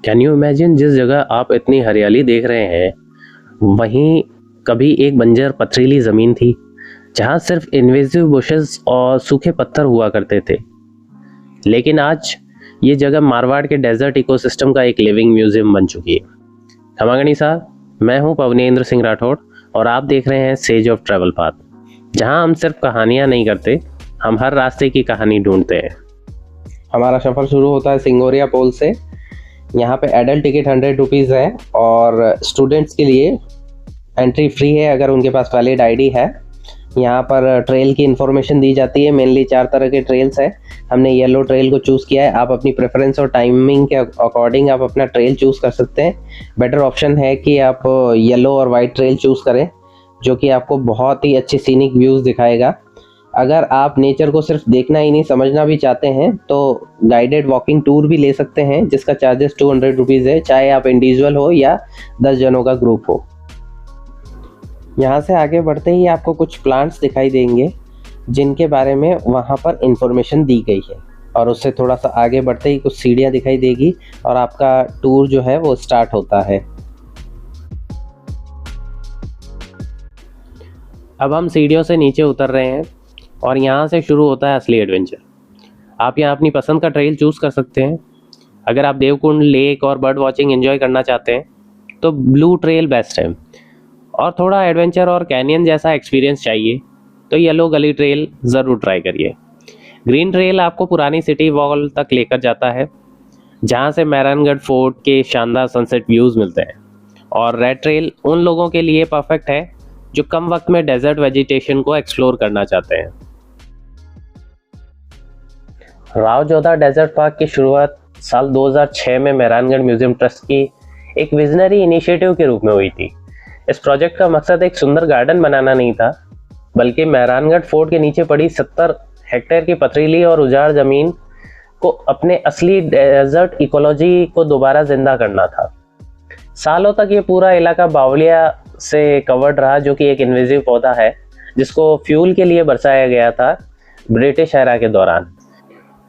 Can you imagine, जिस जगह आप इतनी हरियाली देख रहे हैं वहीं कभी एक बंजर पथरीली ज़मीन थी जहां सिर्फ इन्वेसिव बुशेस और सूखे पत्थर हुआ करते थे। लेकिन आज ये जगह मारवाड़ के डेजर्ट इकोसिस्टम का एक लिविंग म्यूजियम बन चुकी है। खमागणी साहब, मैं हूं पवनेंद्र सिंह राठौड़ और आप देख रहे हैं सेज ऑफ ट्रैवल पाथ, जहां हम सिर्फ कहानियां नहीं करते, हम हर रास्ते की कहानी ढूंढते हैं। हमारा सफ़र शुरू होता है सिंगोरिया पोल से। यहाँ पे एडल्ट टिकट 100 रुपीज़ है और स्टूडेंट्स के लिए एंट्री फ्री है अगर उनके पास वैलिड आईडी है। यहाँ पर ट्रेल की इन्फॉर्मेशन दी जाती है। मेनली 4 तरह के ट्रेल्स हैं। हमने येलो ट्रेल को चूज़ किया है। आप अपनी प्रेफरेंस और टाइमिंग के अकॉर्डिंग आप अपना ट्रेल चूज़ कर सकते हैं। बेटर ऑप्शन है कि आप येलो और वाइट ट्रेल चूज़ करें, जो कि आपको बहुत ही अच्छी सीनिक व्यूज़ दिखाएगा। अगर आप नेचर को सिर्फ देखना ही नहीं, समझना भी चाहते हैं तो गाइडेड वॉकिंग टूर भी ले सकते हैं, जिसका चार्जेस 200 रुपीज़ है, चाहे आप इंडिविजुअल हो या 10 जनों का ग्रुप हो। यहाँ से आगे बढ़ते ही आपको कुछ प्लांट्स दिखाई देंगे जिनके बारे में वहाँ पर इंफॉर्मेशन दी गई है, और उससे थोड़ा सा आगे बढ़ते ही कुछ सीढ़ियाँ दिखाई देगी और आपका टूर जो है वो स्टार्ट होता है। अब हम सीढ़ियों से नीचे उतर रहे हैं और यहाँ से शुरू होता है असली एडवेंचर। आप यहाँ अपनी पसंद का ट्रेल चूज़ कर सकते हैं। अगर आप देवकुंड लेक और बर्ड वॉचिंग एंजॉय करना चाहते हैं तो ब्लू ट्रेल बेस्ट है, और थोड़ा एडवेंचर और कैनियन जैसा एक्सपीरियंस चाहिए तो येलो गली ट्रेल ज़रूर ट्राई करिए। ग्रीन ट्रेल आपको पुरानी सिटी वॉल तक लेकर जाता है, जहाँ से मेहरानगढ़ फोर्ट के शानदार सनसेट व्यूज़ मिलते हैं। और रेड ट्रेल उन लोगों के लिए परफेक्ट है जो कम वक्त में डेजर्ट वेजिटेशन को एक्सप्लोर करना चाहते हैं। राव जोधा डेजर्ट पार्क की शुरुआत साल 2006 में मेहरानगढ़ म्यूजियम ट्रस्ट की एक विजनरी इनिशिएटिव के रूप में हुई थी। इस प्रोजेक्ट का मकसद एक सुंदर गार्डन बनाना नहीं था, बल्कि मेहरानगढ़ फोर्ट के नीचे पड़ी 70 हेक्टेयर की पथरीली और उजाड़ ज़मीन को अपने असली डेजर्ट इकोलॉजी को दोबारा जिंदा करना था। सालों तक ये पूरा इलाका बावलिया से कवर्ड रहा, जो कि एक इन्वेसिव पौधा है जिसको फ्यूल के लिए बरसाया गया था ब्रिटिश एरा के दौरान।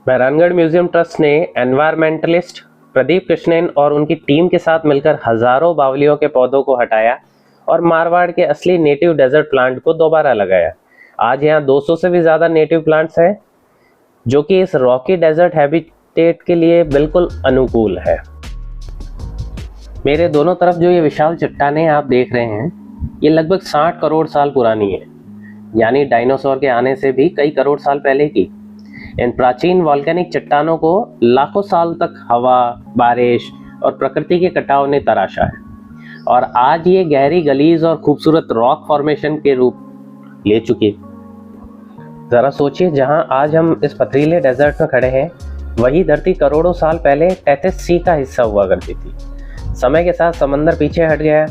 मेहरानगढ़ म्यूजियम ट्रस्ट ने एनवायरमेंटलिस्ट प्रदीप कृष्णन और उनकी टीम के साथ मिलकर हजारों बावलियों के पौधों को हटाया और मारवाड़ के असली नेटिव डेजर्ट प्लांट को दोबारा लगाया। आज यहाँ 200 से भी ज़्यादा नेटिव प्लांट्स हैं, जो कि इस रॉकी डेजर्ट हैबिटेट के लिए बिल्कुल अनुकूल है। मेरे दोनों तरफ जो ये विशाल चट्टानें आप देख रहे हैं, ये लगभग 60 करोड़ साल पुरानी है, यानी डायनासोर के आने से भी कई करोड़ साल पहले की। इन प्राचीन वॉल्केनिक चट्टानों को लाखों साल तक हवा, बारिश और प्रकृति के कटाव ने तराशा है, और आज ये गहरी गलीज और खूबसूरत रॉक फॉर्मेशन के रूप ले चुकी। ज़रा सोचिए, जहां आज हम इस पथरीले डेजर्ट में खड़े हैं, वही धरती करोड़ों साल पहले टेथिस सी का हिस्सा हुआ करती थी। समय के साथ समंदर पीछे हट गया,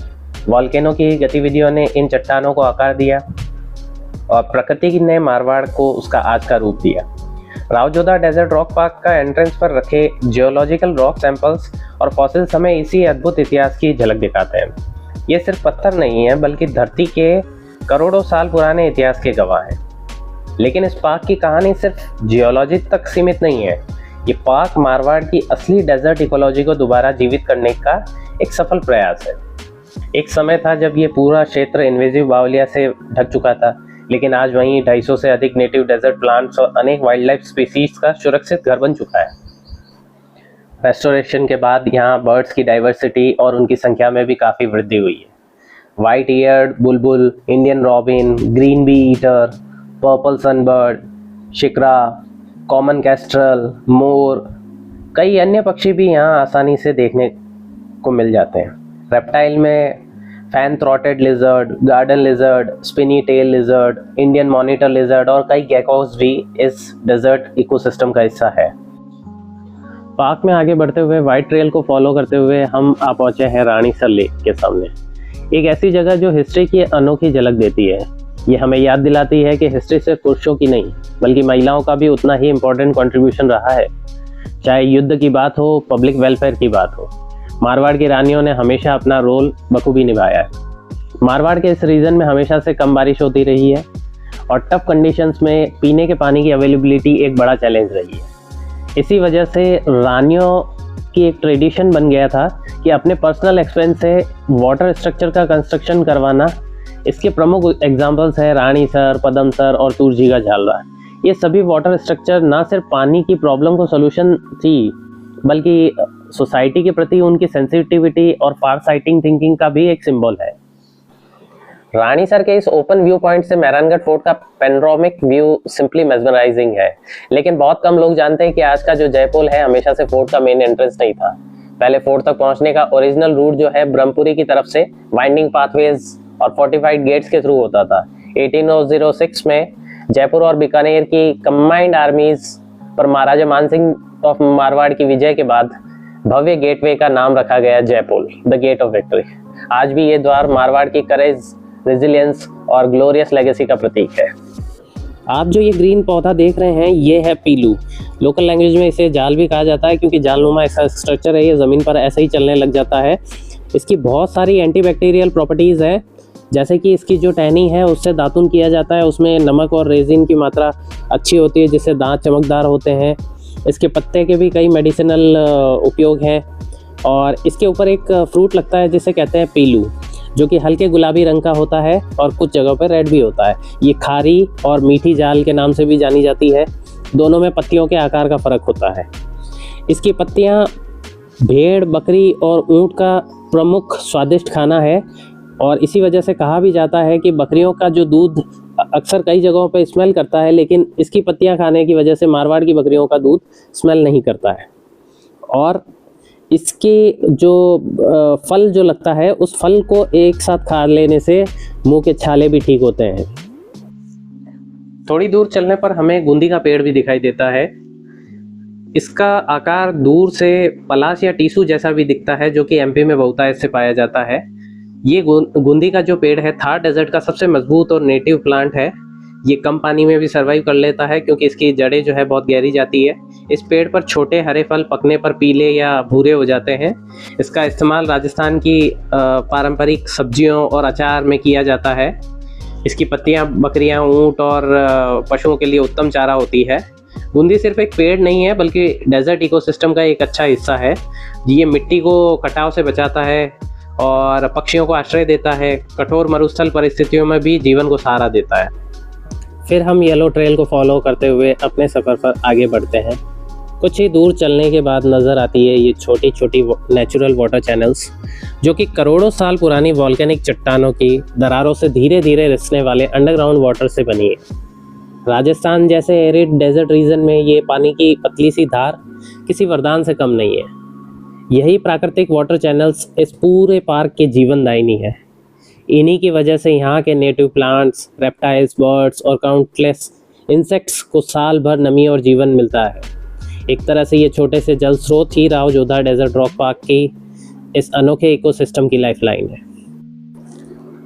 वॉल्केनो की गतिविधियों ने इन चट्टानों को आकार दिया और प्रकृति ने मारवाड़ को उसका आज का रूप दिया। Rao Jodha desert rock park का एंट्रेंस पर रखे जियोलॉजिकल रॉक सैंपल्स और फॉसिल्स हमें इसी अद्भुत इतिहास की झलक दिखाते हैं। ये सिर्फ पत्थर नहीं है, बल्कि धरती के करोड़ों साल पुराने इतिहास के गवाह हैं। लेकिन इस पार्क की कहानी सिर्फ जियोलॉजी तक सीमित नहीं है। ये पार्क मारवाड़ की असली डेजर्ट इकोलॉजी को दोबारा जीवित करने का एक सफल प्रयास है। एक समय था जब ये पूरा क्षेत्र इन्वेसिव बावलिया से ढक चुका था, लेकिन आज वहीं 250 से अधिक नेटिव डेजर्ट प्लांट्स और अनेक वाइल्ड लाइफ स्पीसीज का सुरक्षित घर बन चुका है। रेस्टोरेशन के बाद यहाँ बर्ड्स की डाइवर्सिटी और उनकी संख्या में भी काफ़ी वृद्धि हुई है। White eared bulbul, Indian robin, green bee eater, purple sunbird, shikra, common kestrel, मोर, कई अन्य पक्षी भी यहाँ आसानी से देखने को मिल जाते हैं। रेप्टाइल में fan throated lizard, garden lizard, spiny tail lizard, Indian monitor lizard और कई गेकोस भी इस डेजर्ट इकोसिस्टम का हिस्सा है। पार्क में आगे बढ़ते हुए वाइट ट्रेल को फॉलो करते हुए हम आ पहुंचे हैं रानीसर लेक के सामने। एक ऐसी जगह जो हिस्ट्री की अनोखी झलक देती है। ये हमें याद दिलाती है कि हिस्ट्री सिर्फ पुरुषों की नहीं, बल्कि महिलाओं का भी उतना ही इम्पोर्टेंट कंट्रीब्यूशन रहा है। चाहे युद्ध की बात हो, पब्लिक वेलफेयर की बात हो, मारवाड़ की रानियों ने हमेशा अपना रोल बखूबी निभाया है। मारवाड़ के इस रीजन में हमेशा से कम बारिश होती रही है और टफ कंडीशंस में पीने के पानी की अवेलेबिलिटी एक बड़ा चैलेंज रही है। इसी वजह से रानियों की एक ट्रेडिशन बन गया था कि अपने पर्सनल एक्सपेंस से वाटर स्ट्रक्चर का कंस्ट्रक्शन करवाना। इसके प्रमुख एग्जांपल्स हैं रानीसर, पदमसर और तुर्जी का झालरा। ये सभी वाटर स्ट्रक्चर ना सिर्फ पानी की प्रॉब्लम को सोल्यूशन थी, बल्कि सोसाइटी के प्रति उनकी सेंसिटिविटी और फार साइटिंग थिंकिंग का भी एक सिंबल है। रानीसर के इस ओपन व्यू पॉइंट से मेहरानगढ़ फोर्ट का पेनोरामिक व्यू सिंपली मेस्मराइजिंग है, लेकिन बहुत कम लोग जानते हैं कि आज का जो जयपुर है हमेशा से फोर्ट का मेन एंट्रेंस नहीं था। पहले फोर्ट तक पहुंचने का ओरिजिनल रूट जो है ब्रह्मपुरी की तरफ से वाइंडिंग पाथवेज और फोर्टिफाइड गेट्स के थ्रू होता था। 1806 में जयपुर और बीकानेर की कंबाइंड आर्मीज पर महाराजा मानसिंह ऑफ मारवाड़ की विजय के बाद भव्य गेटवे का नाम रखा गया Jaipur, the gate of victory. आज भी ये द्वार मारवाड़ की करेज, रेजिलियंस और ग्लोरियस लेगेसी का प्रतीक है। आप जो ये ग्रीन पौधा देख रहे हैं ये है पीलू। लोकल लैंग्वेज में इसे जाल भी कहा जाता है क्योंकि जालनुमा ऐसा स्ट्रक्चर है, ये ज़मीन पर ऐसे ही चलने लग जाता है। इसकी बहुत सारी एंटीबैक्टीरियल प्रॉपर्टीज़ है, जैसे कि इसकी जो टहनी है उससे दातुन किया जाता है, उसमें नमक और रेजिन की मात्रा अच्छी होती है जिससे दांत चमकदार होते हैं। इसके पत्ते के भी कई मेडिसिनल उपयोग हैं और इसके ऊपर एक फ्रूट लगता है जिसे कहते हैं पीलू, जो कि हल्के गुलाबी रंग का होता है और कुछ जगहों पर रेड भी होता है। ये खारी और मीठी जाल के नाम से भी जानी जाती है। दोनों में पत्तियों के आकार का फ़र्क होता है। इसकी पत्तियाँ भेड़, बकरी और ऊँट का प्रमुख स्वादिष्ट खाना है और इसी वजह से कहा भी जाता है कि बकरियों का जो दूध अक्सर कई जगहों पर स्मेल करता है, लेकिन इसकी पत्तियाँ खाने की वजह से मारवाड़ की बकरियों का दूध स्मेल नहीं करता है। और इसके जो फल जो लगता है उस फल को एक साथ खा लेने से मुंह के छाले भी ठीक होते हैं। थोड़ी दूर चलने पर हमें गुंदी का पेड़ भी दिखाई देता है। इसका आकार दूर से पलाश या टीसू जैसा भी दिखता है, जो कि एमपी में बहुतायत से पाया जाता है। ये गुंदी का जो पेड़ है थार डेजर्ट का सबसे मजबूत और नेटिव प्लांट है। ये कम पानी में भी सर्वाइव कर लेता है क्योंकि इसकी जड़ें जो है बहुत गहरी जाती है। इस पेड़ पर छोटे हरे फल पकने पर पीले या भूरे हो जाते हैं। इसका इस्तेमाल राजस्थान की पारंपरिक सब्जियों और अचार में किया जाता है। इसकी पत्तियां बकरियां, ऊंट और पशुओं के लिए उत्तम चारा होती है। गुंदी सिर्फ एक पेड़ नहीं है बल्कि डेजर्ट इकोसिस्टम का एक अच्छा हिस्सा है। ये मिट्टी को कटाव से बचाता है और पक्षियों को आश्रय देता है। कठोर मरुस्थल परिस्थितियों में भी जीवन को सहारा देता है। फिर हम येलो ट्रेल को फॉलो करते हुए अपने सफ़र पर आगे बढ़ते हैं। कुछ ही दूर चलने के बाद नज़र आती है ये छोटी छोटी नेचुरल वाटर चैनल्स, जो कि करोड़ों साल पुरानी वॉल्केनिक चट्टानों की दरारों से धीरे धीरे रिसने वाले अंडरग्राउंड वाटर से बनी है। राजस्थान जैसे एरिड डेजर्ट रीजन में ये पानी की पतली सी धार किसी वरदान से कम नहीं है। यही प्राकृतिक वाटर चैनल्स इस पूरे पार्क के जीवनदायिनी है। इन्हीं की वजह से यहाँ के नेटिव प्लांट्स, रेप्टाइल्स, बर्ड्स और काउंटलेस इंसेक्ट्स को साल भर नमी और जीवन मिलता है। एक तरह से ये छोटे से जल स्रोत ही Rao Jodha desert rock park की इस अनोखे इकोसिस्टम की लाइफलाइन है।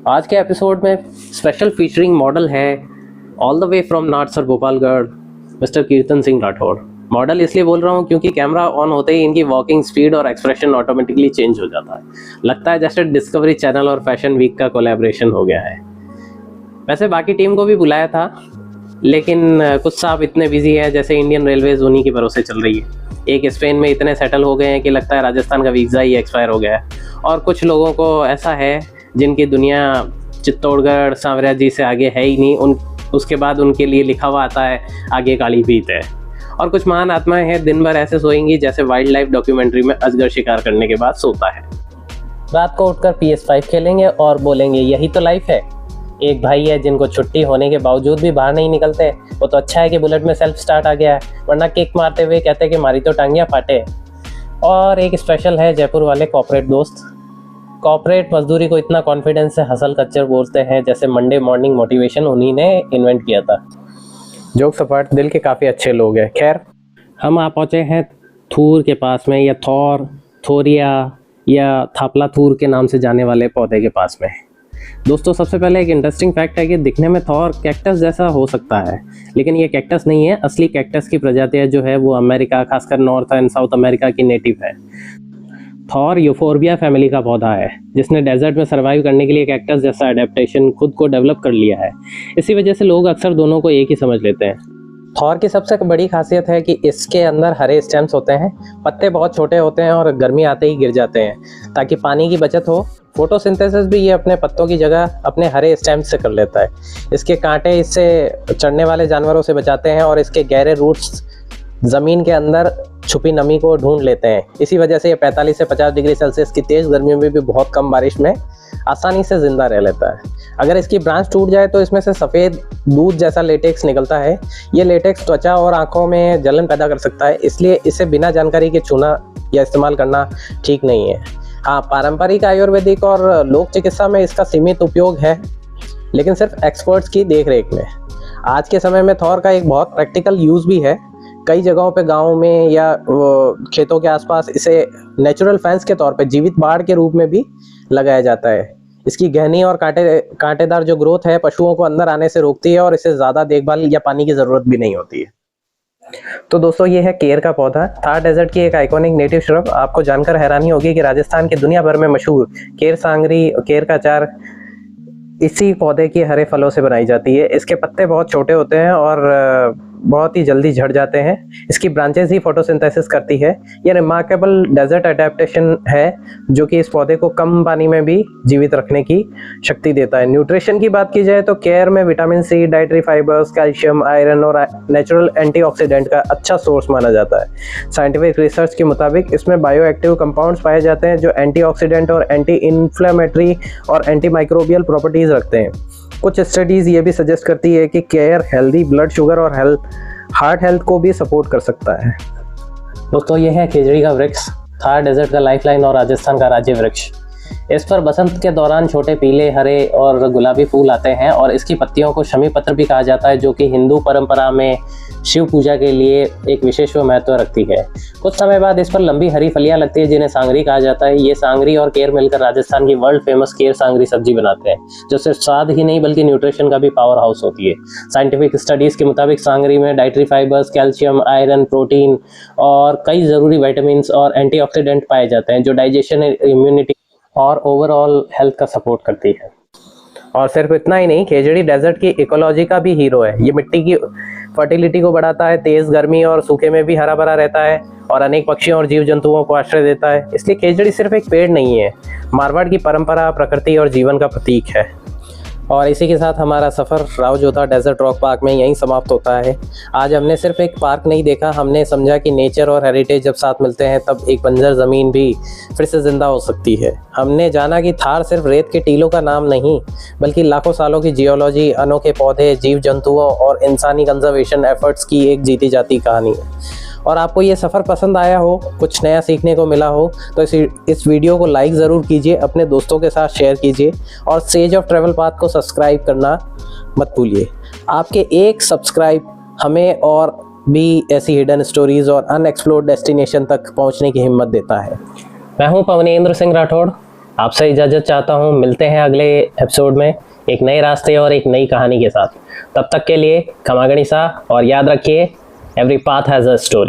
आज के एपिसोड में स्पेशल फीचरिंग मॉडल है all the way from Natsar Gopalgarh, mister Kirtan Singh Rathore. Model इसलिए बोल रहा हूँ क्योंकि कैमरा ऑन होते ही इनकी वॉकिंग स्पीड और एक्सप्रेशन ऑटोमेटिकली चेंज हो जाता है। लगता है जैसे डिस्कवरी चैनल और फैशन वीक का कोलैबोरेशन हो गया है। वैसे बाकी टीम को भी बुलाया था, लेकिन कुछ साहब इतने बिजी हैं जैसे इंडियन रेलवेज उन्हीं के भरोसे चल रही है। एक स्पेन में इतने सेटल हो गए हैं कि लगता है राजस्थान का वीज़ा ही एक्सपायर हो गया है। और कुछ लोगों को ऐसा है जिनकी दुनिया चित्तौड़गढ़, सांवरिया जी से आगे है ही नहीं। उसके बाद उनके लिए लिखा हुआ आता है आगे काली भीत है। और कुछ महान आत्माएं हैं दिन भर ऐसे सोएंगी जैसे वाइल्ड लाइफ डॉक्यूमेंट्री में अजगर शिकार करने के बाद सोता है। रात को उठकर PS5 खेलेंगे और बोलेंगे यही तो लाइफ है। एक भाई है जिनको छुट्टी होने के बावजूद भी बाहर नहीं निकलते। वो तो अच्छा है कि बुलेट में सेल्फ स्टार्ट आ गया है, वरना किक मारते हुए कहते हैं कि मारी तो टांगियाँ फाटे। और एक स्पेशल है जयपुर वाले कॉर्पोरेट दोस्त। कॉर्पोरेट मजदूरी को इतना कॉन्फिडेंस से हसल कल्चर बोलते हैं जैसे मंडे मॉर्निंग मोटिवेशन उन्हीं ने इन्वेंट किया था। जोक सपाट दिल के काफ़ी अच्छे लोग हैं। खैर, हम आ पहुँचे हैं थूर के पास में, या थौर, थोरिया या थापला थूर के नाम से जाने वाले पौधे के पास में। दोस्तों, सबसे पहले एक इंटरेस्टिंग फैक्ट है कि दिखने में थौर कैक्टस जैसा हो सकता है, लेकिन ये कैक्टस नहीं है। असली कैक्टस की प्रजातियाँ जो है वो अमेरिका, खासकर नॉर्थ एंड साउथ अमेरिका की नेटिव है। थौर यूफोर्बिया फैमिली का पौधा है जिसने डेजर्ट में सर्वाइव करने के लिए कैक्टस जैसा एडेप्टेशन खुद को डेवलप कर लिया है। इसी वजह से लोग अक्सर दोनों को एक ही समझ लेते हैं। थॉर की सबसे बड़ी खासियत है कि इसके अंदर हरे स्टेम्स होते हैं, पत्ते बहुत छोटे होते हैं और गर्मी आते ही गिर जाते हैं ताकि पानी की बचत हो। फोटोसिंथेसिस भी ये अपने पत्तों की जगह अपने हरे स्टेम्स से कर लेता है। इसके कांटे इससे चढ़ने वाले जानवरों से बचाते हैं और इसके गहरे रूट्स ज़मीन के अंदर छुपी नमी को ढूंढ लेते हैं। इसी वजह से ये 45 से 50 डिग्री सेल्सियस की तेज़ गर्मियों में भी बहुत कम बारिश में आसानी से ज़िंदा रह लेता है। अगर इसकी ब्रांच टूट जाए तो इसमें से सफ़ेद दूध जैसा लेटेक्स निकलता है। ये लेटेक्स त्वचा और आँखों में जलन पैदा कर सकता है, इसलिए इसे बिना जानकारी के छूना या इस्तेमाल करना ठीक नहीं है। हाँ, पारंपरिक आयुर्वेदिक और लोक चिकित्सा में इसका सीमित उपयोग है, लेकिन सिर्फ एक्सपर्ट्स की देख रेख में। आज के समय में थॉर का एक बहुत प्रैक्टिकल यूज़ भी है। कई जगहों पे गाँव में या खेतों के आसपास इसे नेचुरल फेंस के तौर पे जीवित बाड़ के रूप में भी लगाया जाता है। इसकी गहनी और कांटेदार जो ग्रोथ है पशुओं को अंदर आने से रोकती है और इसे ज़्यादा देखभाल या पानी की ज़रूरत भी नहीं होती है। तो दोस्तों, ये है केर का पौधा, थार डेजर्ट की एक आइकॉनिक नेटिव श्रब। आपको जानकर हैरानी होगी कि राजस्थान के दुनिया भर में मशहूर केर सांगरी, केर का अचार इसी पौधे के हरे फलों से बनाई जाती है। इसके पत्ते बहुत छोटे होते हैं और बहुत ही जल्दी झड़ जाते हैं। इसकी ब्रांचेस ही फोटोसिंथेसिस करती है। यह रिमार्केबल डेजर्ट अडेप्टेशन है जो कि इस पौधे को कम पानी में भी जीवित रखने की शक्ति देता है। न्यूट्रिशन की बात की जाए तो केर में vitamin C, dietary fibres, calcium, iron और नेचुरल एंटीऑक्सीडेंट का अच्छा सोर्स माना जाता है। साइंटिफिक रिसर्च के मुताबिक इसमें बायोएक्टिव कंपाउंड्स पाए जाते हैं जो एंटीऑक्सीडेंट और एंटी इन्फ्लेमेटरी और एंटीमाइक्रोबियल प्रॉपर्टीज रखते हैं। कुछ स्टडीज़ ये भी सजेस्ट करती है कि केयर हेल्दी ब्लड शुगर और हार्ट हेल्थ को भी सपोर्ट कर सकता है। दोस्तों, ये है खेजड़ी का वृक्ष, थार डेजर्ट का लाइफलाइन और राजस्थान का राज्य वृक्ष। इस पर बसंत के दौरान छोटे पीले, हरे और गुलाबी फूल आते हैं और इसकी पत्तियों को शमी पत्र भी कहा जाता है, जो कि हिंदू परंपरा में शिव पूजा के लिए एक विशेष महत्व रखती है। कुछ समय बाद इस पर लंबी हरी फलियां लगती है जिन्हें सांगरी कहा जाता है। ये सांगरी और केर मिलकर राजस्थान की वर्ल्ड फेमस केर सांगरी सब्जी बनाते हैं, जो सिर्फ स्वाद ही नहीं बल्कि न्यूट्रिशन का भी पावर हाउस होती है। साइंटिफिक स्टडीज़ के मुताबिक सांगरी में dietary fibres, calcium, iron, protein और कई ज़रूरी विटामिन्स और एंटीऑक्सीडेंट पाए जाते हैं जो डाइजेशन, इम्यूनिटी और ओवरऑल हेल्थ का सपोर्ट करती है। और सिर्फ इतना ही नहीं, खेजड़ी डेजर्ट की इकोलॉजी का भी हीरो है। ये मिट्टी की फर्टिलिटी को बढ़ाता है, तेज़ गर्मी और सूखे में भी हरा भरा रहता है और अनेक पक्षियों और जीव जंतुओं को आश्रय देता है। इसलिए खेजड़ी सिर्फ एक पेड़ नहीं है, मारवाड़ की परंपरा, प्रकृति और जीवन का प्रतीक है। और इसी के साथ हमारा सफ़र Rao Jodha desert rock park में यहीं समाप्त होता है। आज हमने सिर्फ एक पार्क नहीं देखा, हमने समझा कि नेचर और हेरिटेज जब साथ मिलते हैं तब एक बंजर ज़मीन भी फिर से ज़िंदा हो सकती है। हमने जाना कि थार सिर्फ रेत के टीलों का नाम नहीं, बल्कि लाखों सालों की जियोलॉजी, अनोखे पौधे, जीव जंतुओं और इंसानी कंजर्वेशन एफर्ट्स की एक जीती जाती कहानी है। और आपको ये सफ़र पसंद आया हो, कुछ नया सीखने को मिला हो, तो इस वीडियो को लाइक ज़रूर कीजिए, अपने दोस्तों के साथ शेयर कीजिए और सेज ऑफ ट्रैवल पाथ को सब्सक्राइब करना मत भूलिए। आपके एक सब्सक्राइब हमें और भी ऐसी हिडन स्टोरीज़ और अनएक्सप्लोर्ड डेस्टिनेशन तक पहुंचने की हिम्मत देता है। मैं हूं पवनेंद्र सिंह राठौड़, आपसे इजाज़त चाहता हूं। मिलते हैं अगले एपिसोड में एक नए रास्ते और एक नई कहानी के साथ। तब तक के लिए खमा गणिसा और याद रखिए, every path has a story.